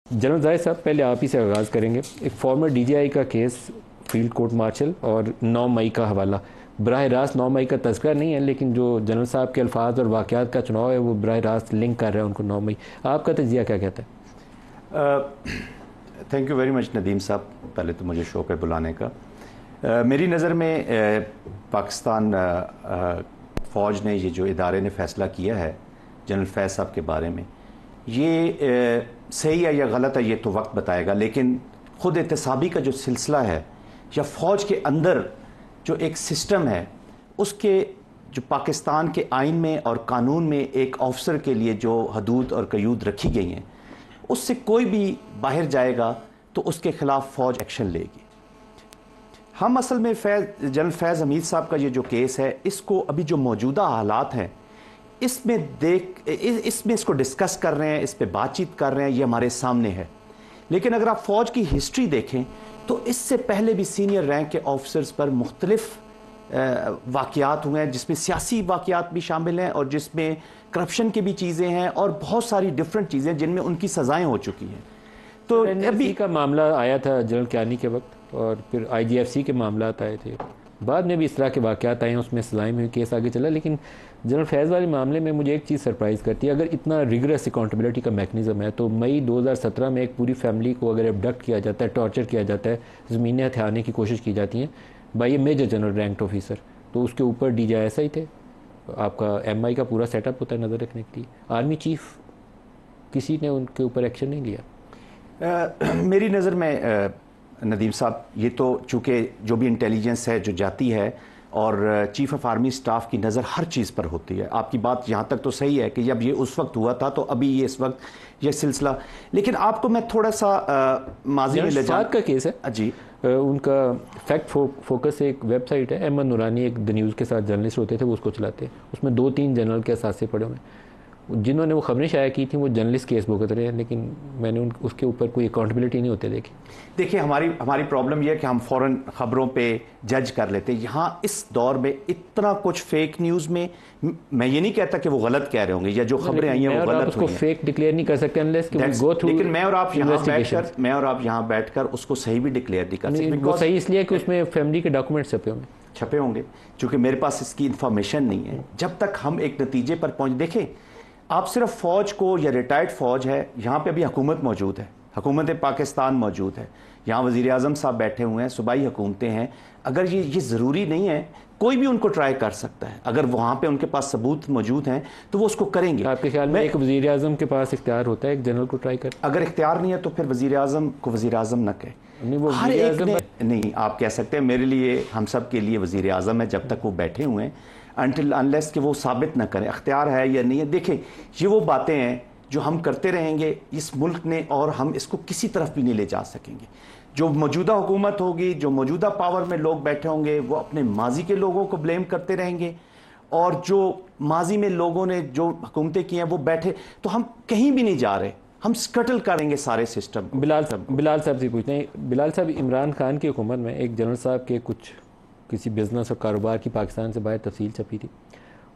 General Zahid साहब, पहले आप ही से आगाज़ करेंगे। एक फॉर्मर डीजीआई का केस, फील्ड कोर्ट मार्शल, और 9 मई का हवाला। बराह रास्त 9 मई का तज़किरा नहीं है, लेकिन जो जनरल साहब के अल्फाज और वाक़यात का चुनाव है वो बराह रास्त लिंक कर रहा है उनको 9 मई। आपका तजिया क्या कहता है? Thank you very much Nadeem साहब, पहले तो मुझे शौक़ है बुलाने का। मेरी नज़र में पाकिस्तान फ़ौज ने, ये जो इदारे ने फ़ैसला किया है जनरल फैज़ साहब के बारे में, ये सही है या गलत है ये तो वक्त बताएगा, लेकिन ख़ुद एहतसाबी का जो सिलसिला है या फ़ौज के अंदर जो एक सिस्टम है, उसके जो पाकिस्तान के आइन में और कानून में एक ऑफिसर के लिए जो हदूद और कयूद रखी गई हैं, उससे कोई भी बाहर जाएगा तो उसके ख़िलाफ़ फ़ौज एक्शन लेगी। हम असल में जनरल फैज़ हमीद साहब का ये जो केस है, इसको अभी जो मौजूदा हालात हैं इसमें इसको डिस्कस कर रहे हैं, इस पर बातचीत कर रहे हैं, ये हमारे सामने है। लेकिन अगर आप फ़ौज की हिस्ट्री देखें तो इससे पहले भी सीनियर रैंक के ऑफिसर्स पर मुख्तलिफ वाक़यात हुए हैं, जिसमें सियासी वाक़यात भी शामिल हैं और जिसमें करप्शन की भी चीज़ें हैं और बहुत सारी डिफरेंट चीज़ें जिनमें उनकी सज़ाएँ हो चुकी हैं। तो अभी का मामला आया था जनरल क्यानी के वक्त, और फिर IGFC के मामला आए थे, बाद में भी इस तरह के वाक़यात आए हैं, उसमें सलाही में केस आगे चला। लेकिन जनरल फैज़ वाले मामले में मुझे एक चीज़ सरप्राइज़ करती है। अगर इतना रिगरस अकाउंटेबिलिटी का मैकेनिज़्म है तो मई 2017 में एक पूरी फैमिली को अगर एबडक्ट किया जाता है, टॉर्चर किया जाता है, ज़मीनें हथियाने की कोशिश की जाती हैं by a major general ranked officer, तो उसके ऊपर DJSI थे, आपका MI का पूरा सेटअप होता है नज़र रखने के लिए, आर्मी चीफ, किसी ने उनके ऊपर एक्शन नहीं लिया। मेरी नज़र में नदीम साहब, ये तो चूँकि जो भी इंटेलिजेंस है जो जाती है और चीफ ऑफ आर्मी स्टाफ की नज़र हर चीज़ पर होती है। आपकी बात यहाँ तक तो सही है कि जब ये उस वक्त हुआ था तो अभी ये इस वक्त ये सिलसिला, लेकिन आपको मैं थोड़ा सा माजी में ले जाऊँ। का केस है जी, उनका फैक्ट फोकस एक वेबसाइट है, अहमद नूरानी एक द न्यूज़ के साथ जर्नलिस्ट होते थे, वो उसको चलाते हैं। उसमें 2-3 जनरल के असासे पड़े हुए, जिन्होंने वो खबरें शाया की थी वो जर्नलिस्ट केस भुगत रहे हैं, लेकिन मैंने उसके ऊपर कोई अकाउंटेबिलिटी नहीं होते देखी। देखिए, हमारी प्रॉब्लम यह है कि हम फ़ौरन खबरों पे जज कर लेते हैं। यहाँ इस दौर में इतना कुछ फेक न्यूज़ में, मैं ये नहीं कहता कि वो गलत कह रहे होंगे या जो खबरें आई हैं वो गलत उसको फेक डिक्लेयर नहीं कर सकते अनलेस कि वो गो थ्रू। लेकिन मैं और आप यहाँ बैठकर उसको सही भी डिक्लेयर नहीं कर सकते। वो सही इसलिए कि उसमें फैमिली के डॉक्यूमेंट छपे होंगे, चूँकि मेरे पास इसकी इंफॉर्मेशन नहीं है। जब तक हम एक नतीजे पर पहुँच, देखें आप सिर्फ फ़ौज को, या रिटायर्ड फ़ौज है, यहाँ पे अभी हुकूमत मौजूद है, हुकूमत पाकिस्तान मौजूद है, यहाँ वज़ीर आज़म साहब बैठे हुए हैं, सूबाई हुकूमतें हैं। अगर ये ज़रूरी नहीं है, कोई भी उनको ट्राई कर सकता है। अगर वहाँ पे उनके पास सबूत मौजूद हैं तो वो उसको करेंगे। आपके ख्याल में एक वज़ीर आज़म के पास इख्तियार होता है एक जनरल को ट्राई कर? अगर इख्तियार नहीं है तो फिर वज़ीर आज़म को वज़ीर आज़म न कहे। नहीं, वो हर एक ने नहीं, आप कह सकते हैं, मेरे लिए, हम सब के लिए वज़ीर आज़म है जब तक वो बैठे हुए हैं, अनटिल अनलेस कि वो साबित न करें अख्तियार है या नहीं है। देखें, ये वो बातें हैं जो हम करते रहेंगे इस मुल्क ने, और हम इसको किसी तरफ भी नहीं ले जा सकेंगे। जो मौजूदा हुकूमत होगी, जो मौजूदा पावर में लोग बैठे होंगे, वो अपने माजी के लोगों को ब्लेम करते रहेंगे, और जो माजी में लोगों ने जो हुकूमतें की हैं वो बैठे, तो हम कहीं भी नहीं जा रहे, हम स्कटल करेंगे सारे सिस्टम। बिलाल साहब से पूछते हैं। बिलाल साहब, इमरान खान की हुकूमत में एक जनरल साहब के किसी बिजनेस और कारोबार की पाकिस्तान से बाहर तफसील छपी थी,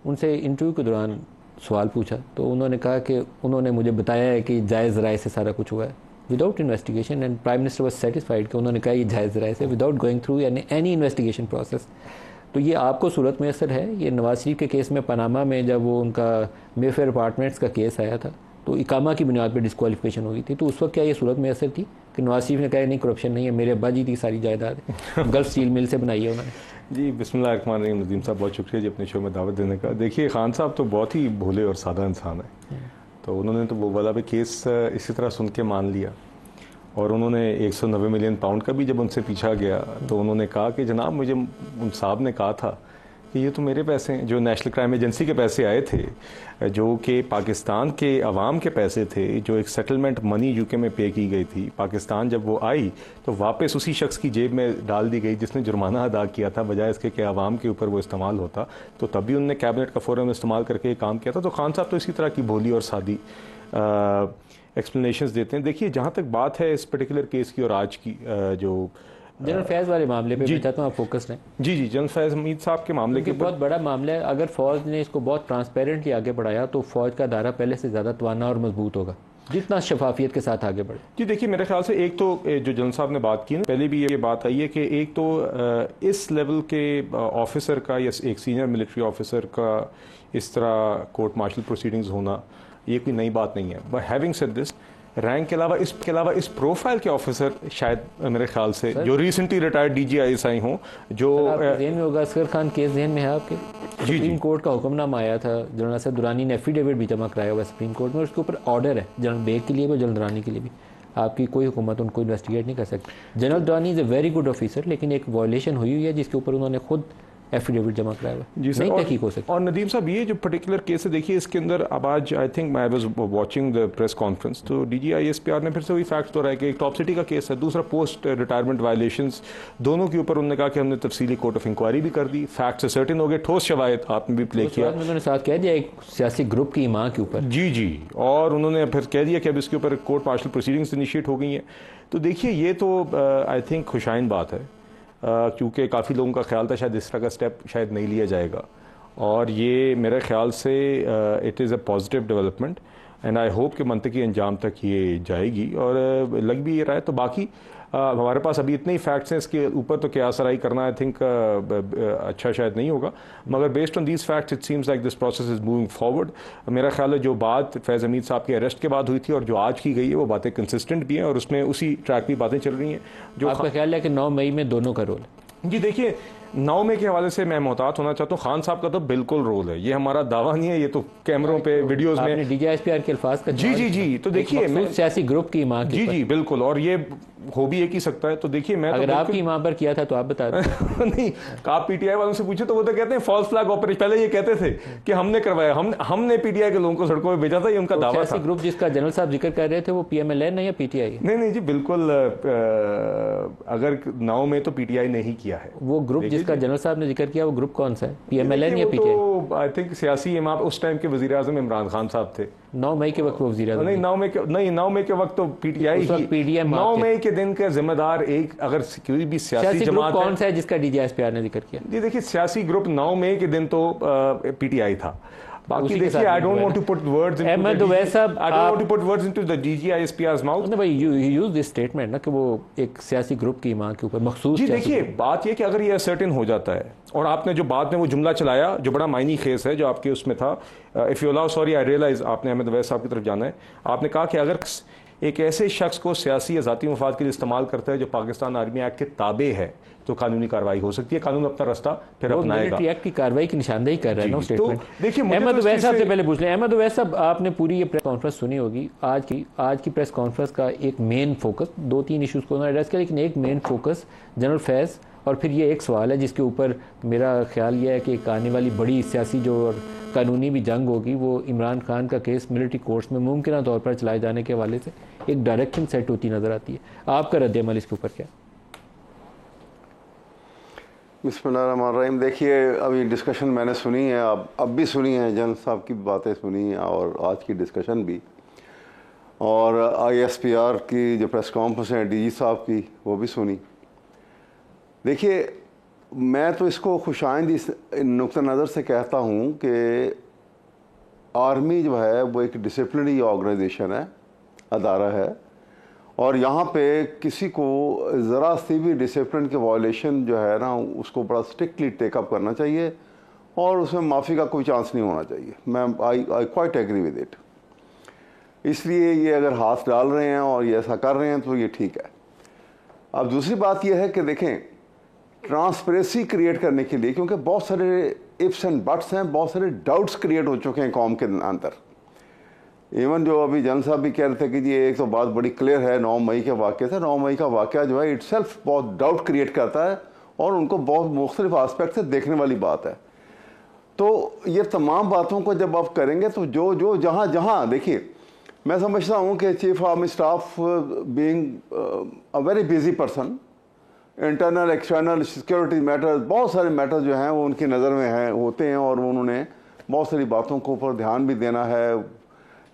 उनसे इंटरव्यू के दौरान सवाल पूछा तो उन्होंने कहा कि उन्होंने मुझे बताया है कि जायज़ राय से सारा कुछ हुआ है, without investigation, and prime minister was satisfied कि उन्होंने कहा ये जायज़ राय से, without going through any investigation process. तो ये आपको सूरत मैसर है? ये नवाज शरीफ के केस में पनामा में जब वो उनका मेफेयर अपार्टमेंट्स का केस आया था तो इकामा की बुनियाद पर डिस्क्वालिफिकेशन हो गई थी, तो उस वक्त क्या ये सूरत मैसर थी कि नवाज शरीफ ने कहा नहीं करप्शन नहीं है, मेरे अब्बा जी की सारी जायदाद गल्फ स्टील मिल से बनाई है उन्होंने? जी, बिस्मिल्लाहिर्रहमानिर्रहीम। नदीम साहब, बहुत शुक्रिया जी अपने शो में दावत देने का। देखिए, खान साहब तो बहुत ही भोले और सादा इंसान है, तो उन्होंने तो वो वाला भी केस इसी तरह सुन के मान लिया, और उन्होंने 190 मिलियन पाउंड का भी जब उनसे पूछा गया तो उन्होंने कहा कि जनाब, मुझे उन साहब ने कहा था कि ये तो मेरे पैसे हैं, जो नेशनल क्राइम एजेंसी के पैसे आए थे, जो कि पाकिस्तान के अवाम के पैसे थे, जो एक सेटलमेंट मनी यूके में पे की गई थी। पाकिस्तान जब वो आई तो वापस उसी शख्स की जेब में डाल दी गई जिसने जुर्माना अदा किया था, बजाय इसके कि अवाम के ऊपर वो इस्तेमाल होता। तो तभी उन्होंने कैबिनेट का फ़ौरन इस्तेमाल करके काम किया था। तो खान साहब तो इसी तरह की भोली और सादी एक्सप्लेनेशंस देते हैं। देखिए, जहाँ तक बात है इस पर्टिकुलर केस की और आज की, जो जनरल फैज़ वाले मामले पे मैं चाहता हूँ आप फोकस लें। जी, जनरल फैज़ हमीद साहब के मामले के बहुत बड़ा मामला है। अगर फ़ौज ने इसको बहुत ट्रांसपेरेंटली आगे बढ़ाया तो फ़ौज का दायरा पहले से ज़्यादा तवाना और मजबूत होगा। जितना शफाफियत के साथ आगे बढ़े। जी देखिए, मेरे ख्याल से एक तो जो जनरल साहब ने बात की ना, पहले भी ये बात आई है कि एक तो इस लेवल के ऑफिसर का या एक सीनियर मिलिट्री ऑफिसर का इस तरह कोर्ट मार्शल प्रोसीडिंग्स होना ये कोई नई बात नहीं है। But having said this, rank के अलावा इस प्रोफाइल के ऑफिसर शायद मेरे ख्याल से जो रिसेंटली रिटायर्ड DGISI हों, जो ज़हन में होगा असगर खान केस ज़हन में है आपके, सुप्रीम कोर्ट का हुक्मनामा आया था, जनरल असद दुरानी ने एफिडेविट भी जमा कराया हुआ सुप्रीम कोर्ट में, उसके ऊपर ऑर्डर है जनरल बेग के लिए भी, जनरल दुरानी के लिए भी। आपकी कोई हुकूमत उनको इन्वेस्टिगेट नहीं कर सकती। General Durrani is a very good officer, लेकिन एक वायलेशन हुई है जिसके ऊपर उन्होंने खुद एफिडेविट जमा कराया हुआ, जी सर। नहीं तहकीक हो सकती। और नदीम साहब, ये जो पर्टिकुलर केस है, देखिए इसके अंदर अब आज I think I was watching the press conference, तो DGISPR ने फिर से वही फैक्ट दोहराया कि एक टॉप सिटी का केस है, दूसरा पोस्ट रिटायरमेंट वायलेशंस, दोनों के ऊपर उन्होंने कहा कि हमने तफसीली कोर्ट ऑफ इंक्वायरी भी कर दी, फैक्ट सर्टेन हो गए, ठोस शवायद आपने भी प्ले किया। उन्होंने साथ कह दिया एक सियासी ग्रुप की माँ के ऊपर, जी, और उन्होंने फिर कह दिया कि अब इसके ऊपर कोर्ट मार्शल प्रोसीडिंग्स इनिशिएट हो गई हैं। तो देखिए ये तो आई थिंक खुशाइन बात है, क्योंकि काफ़ी लोगों का ख्याल था शायद इस तरह का स्टेप शायद नहीं लिया जाएगा, और ये मेरे ख्याल से it is a positive development and I hope कि मंतकी अंजाम तक ये जाएगी, और लग भी ये रहा है। तो बाकी हमारे पास अभी इतने ही फैक्ट्स हैं, इसके ऊपर तो क्या सराई करना आई थिंक अच्छा शायद नहीं होगा, मगर based on these facts it seems like this process is moving forward. मेरा ख्याल है जो बात फैज़ हमीद साहब के अरेस्ट के बाद हुई थी और जो आज की गई है वो बातें कंसिस्टेंट भी हैं, और उसमें उसी ट्रैक की बातें चल रही हैं। जो आपका ख्याल है कि 9 मई में दोनों का रोल है? जी देखिए, 9 मई के हवाले से मैं मोहतात होना चाहता हूँ, खान साहब का तो बिल्कुल रोल है, ये हमारा दावा नहीं है, ये तो कैमरों पे वीडियोस में DGISPR के अल्फाज का जी तो देखिए मैं सियासी ग्रुप की माँ जी बिल्कुल, और ये हो भी एक ही सकता है। तो देखिए मैं अगर आपकी माँ पर किया था तो आप बता दें। नहीं, आप PTI वालों से पूछे तो वो तो कहते हैं फॉल्स फ्लैग ऑपरेशन, पहले ये कहते थे कि हमने करवाया, हमने PTI के लोगों को सड़कों में भेजा था, ये उनका दावा था। ग्रुप जिसका जनरल साहब जिक्र कर रहे थे वो PMLN है या PTI? नहीं जी बिल्कुल, अगर 9 में तो PTI ने ही किया है। वो ग्रुप जिसका जनरल साहब ने जिक्र किया वो ग्रुप कौन सा है, PMLN या PTI? तो आई थिंक सियासी इमाम उस टाइम के वजीर आजम इमरान खान साहब थे। 9 मई के वक्त वो वजीर आजम नहीं, 9 मई के वक्त तो PTI ही। 9 मई के दिन के जिम्मेदार एक अगर कोई भी सियासी जमात कौन सा है जिसका DGISPR ने जिक्र किया? जी देखिए, सियासी ग्रुप 9 मई के दिन तो PTI था। बाकी देखिए, I don't want to put words into the DGISPR's mouth। भाई you use this statement ना कि वो एक सियासी ग्रुप की माँ के ऊपर मखसूस। जी देखिए, बात ये कि अगर ये सर्टेन हो जाता है, और आपने जो बाद में वो जुमला चलाया जो बड़ा मायनी खेस है जो आपके उसमें था, if you allow, sorry I realise आपने अहमद अवैस साहब की तरफ जाना है, आपने कहा कि अगर एक ऐसे शख्स को सियासी या ज़ाती मफाद के लिए इस्तेमाल करता है जो पाकिस्तान आर्मी एक्ट के ताबे है, तो कानूनी कार्रवाई हो सकती है, कानून अपना रास्ता फिर अपनाएगा। एक्ट की कार्रवाई की निशानदेही कर रहा है ना स्टेटमेंट। तो देखिए, अहमद अवैस साहब से पहले पूछ लें, अहमद अवैस साहब आपने पूरी ये प्रेस कॉन्फ्रेंस सुनी होगी, आज की प्रेस कॉन्फ्रेंस का एक मेन फोकस 2-3 इशूज़ को उन्होंने एड्रेस किया, लेकिन एक मेन फोकस जनरल फैज़, और फिर ये एक सवाल है जिसके ऊपर मेरा ख्याल ये है कि एक आने वाली बड़ी सियासी जो और कानूनी भी जंग होगी, वो इमरान खान का केस मिलिट्री कोर्ट्स में मुमकिन तौर पर चलाए जाने के हवाले से एक डायरेक्शन सेट होती नज़र आती है। आपका रद्द-ए-अमल इसके ऊपर क्या? बिस्मिल्लाहिर्रहमानिर्रहीम। देखिए, अभी डिस्कशन मैंने सुनी है, अब भी सुनी है, जनरल साहब की बातें सुनी हैं और आज की डिस्कशन भी, और ISPR की जो प्रेस कॉन्फ्रेंस है DG साहब की वो भी सुनी। देखिए, मैं तो इसको खुशाइंद इस नुक्ता नज़र से कहता हूँ कि आर्मी जो है वो एक डिसिप्लिनरी ऑर्गेनाइजेशन है, अदारा है, और यहाँ पे किसी को ज़रा सी भी डिसिप्लिन के वायलेशन जो है ना उसको बड़ा स्ट्रिक्टली टेकअप करना चाहिए, और उसमें माफ़ी का कोई चांस नहीं होना चाहिए। मैं I quite agree with it. इसलिए ये अगर हाथ डाल रहे हैं और ये ऐसा कर रहे हैं तो ये ठीक है। अब दूसरी बात ये है कि देखें, ट्रांसपेरेंसी क्रिएट करने के लिए, क्योंकि बहुत सारे इफ्स एंड बट्स हैं, बहुत सारे डाउट्स क्रिएट हो चुके हैं कौम के अंदर। इवन जो अभी जनरल साहब भी कह रहे थे कि जी एक तो बात बड़ी क्लियर है 9 मई के वाक़े से, 9 मई का वाक़ा जो है इटसेल्फ बहुत डाउट क्रिएट करता है और उनको बहुत मुख्तलिफ आस्पेक्ट से देखने वाली बात है। तो ये तमाम बातों को जब आप करेंगे तो जो जहाँ जहाँ देखिए, मैं समझता हूँ कि chief army staff being a very busy person, internal external security matters, बहुत सारे मैटर्स जो हैं वो उनकी नज़र में होते हैं, और उन्होंने बहुत सारी बातों को ऊपर ध्यान भी देना है,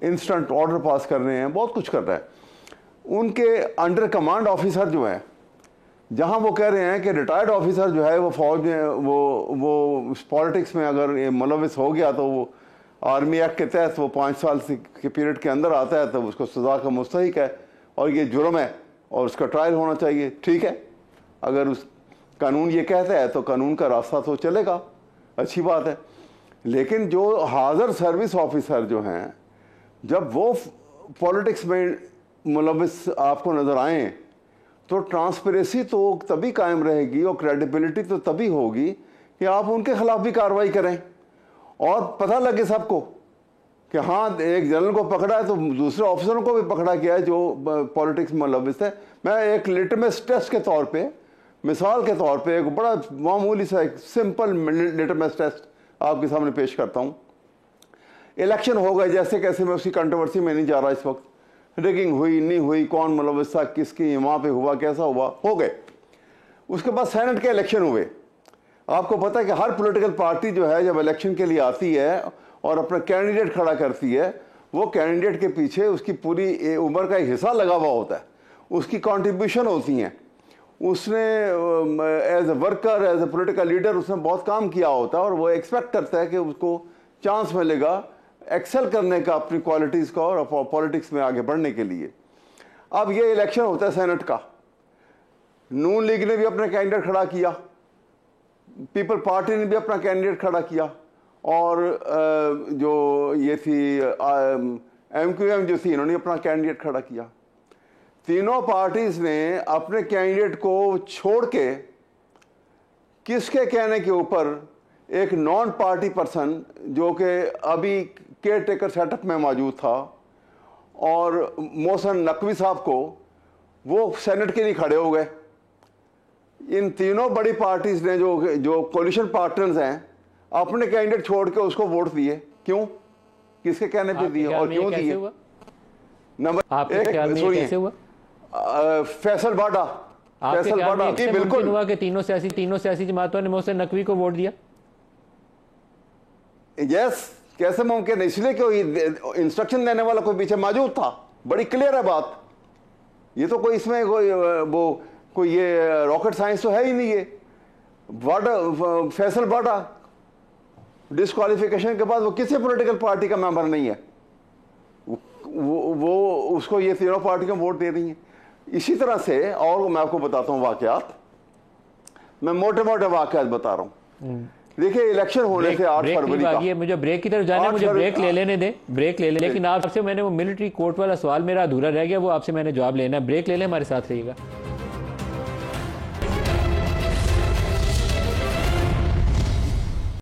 इंस्टेंट ऑर्डर पास करने हैं, बहुत कुछ कर रहा है। उनके अंडर कमांड ऑफिसर जो हैं, जहां वो कह रहे हैं कि रिटायर्ड ऑफिसर जो है वो फौज में वो पॉलिटिक्स में अगर मुलविस हो गया तो आर्मी एक्ट के तहत वो 5 साल के पीरियड के अंदर आता है तो उसको सज़ा का मुस्तहिक है और ये जुर्म है और उसका ट्रायल होना चाहिए। ठीक है, अगर उस कानून ये कहता है तो कानून का रास्ता तो चलेगा, अच्छी बात है। लेकिन जो हाज़र सर्विस ऑफिसर जो हैं, जब वो पॉलिटिक्स में मुलविस आपको नज़र आए तो ट्रांसपेरेंसी तो तभी कायम रहेगी और क्रेडिबिलिटी तो तभी होगी कि आप उनके खिलाफ भी कार्रवाई करें और पता लगे सबको कि हाँ, एक जनरल को पकड़ा है तो दूसरे ऑफिसरों को भी पकड़ा गया है जो पॉलिटिक्स में मुलविस है। मैं एक लिटमस टेस्ट के तौर पे, मिसाल के तौर पे, एक बड़ा मामूली सा एक सिंपल लिटमस टेस्ट आपके सामने पेश करता हूँ। इलेक्शन हो गए जैसे कैसे, मैं उसकी कंट्रोवर्सी में नहीं जा रहा इस वक्त, रिगिंग हुई नहीं हुई, कौन मुलविस था, किसकी वहाँ पे हुआ, कैसा हुआ, हो गए। उसके बाद सेनेट के इलेक्शन हुए। आपको पता है कि हर पॉलिटिकल पार्टी जो है जब इलेक्शन के लिए आती है और अपना कैंडिडेट खड़ा करती है, वो कैंडिडेट के पीछे उसकी पूरी उम्र का एक हिस्सा लगा हुआ होता है, उसकी कंट्रीब्यूशन होती हैं, उसने as a worker, as a political leader उसने बहुत काम किया होता है और वो एक्सपेक्ट करता है कि उसको चांस मिलेगा एक्सेल करने का अपनी क्वालिटीज़ का और पॉलिटिक्स में आगे बढ़ने के लिए। अब ये इलेक्शन होता है सेनेट का, नून लीग ने भी अपना कैंडिडेट खड़ा किया, पीपल पार्टी ने भी अपना कैंडिडेट खड़ा किया और जो ये थी MQM जो थी, इन्होंने अपना कैंडिडेट खड़ा किया। तीनों पार्टीज ने अपने कैंडिडेट को छोड़ के किसके कहने के ऊपर एक नॉन पार्टी पर्सन जो कि अभी केयर टेकर सेटअप में मौजूद था और मोहसिन नकवी साहब को, वो सेनेट के लिए खड़े हो गए। इन तीनों बड़ी पार्टीज ने जो कोलिशन पार्टनर्स हैं अपने कैंडिडेट छोड़ के उसको वोट दिए। क्यों, किसके कहने पे दिए और क्यों दिए? नंबर एक, फैसल बाडा, फैसल बाडा की बिल्कुल हुआ कि तीनों सियासी जमातों ने मोहसिन नकवी को वोट दिया। यस, कैसे मुमकिन? इसलिए कि इंस्ट्रक्शन देने वाला कोई पीछे मौजूद था। बड़ी क्लियर है बात, ये तो कोई इसमें कोई ये रॉकेट साइंस तो है ही नहीं। ये बाडा, फैसल बाडा डिस्क्वालिफिकेशन के बाद वो किसी पॉलिटिकल पार्टी का मेंबर नहीं है, वो उसको ये तीनों पार्टियां वोट दे रही हैं। इसी तरह से, और मैं आपको बताता हूँ वाकयात, मैं मोटे मोटे वाकयात बता रहा हूँ। देखिए, इलेक्शन होने से 8 फरवरी का, मुझे ब्रेक की तरफ जाना है, मुझे ब्रेक ले लेने दे, ब्रेक ले ले। लेकिन आपसे मैंने वो मिलिट्री कोर्ट वाला सवाल मेरा अधूरा रह गया, वो आपसे मैंने जवाब लेना है। ब्रेक ले लें, हमारे साथ रहिएगा।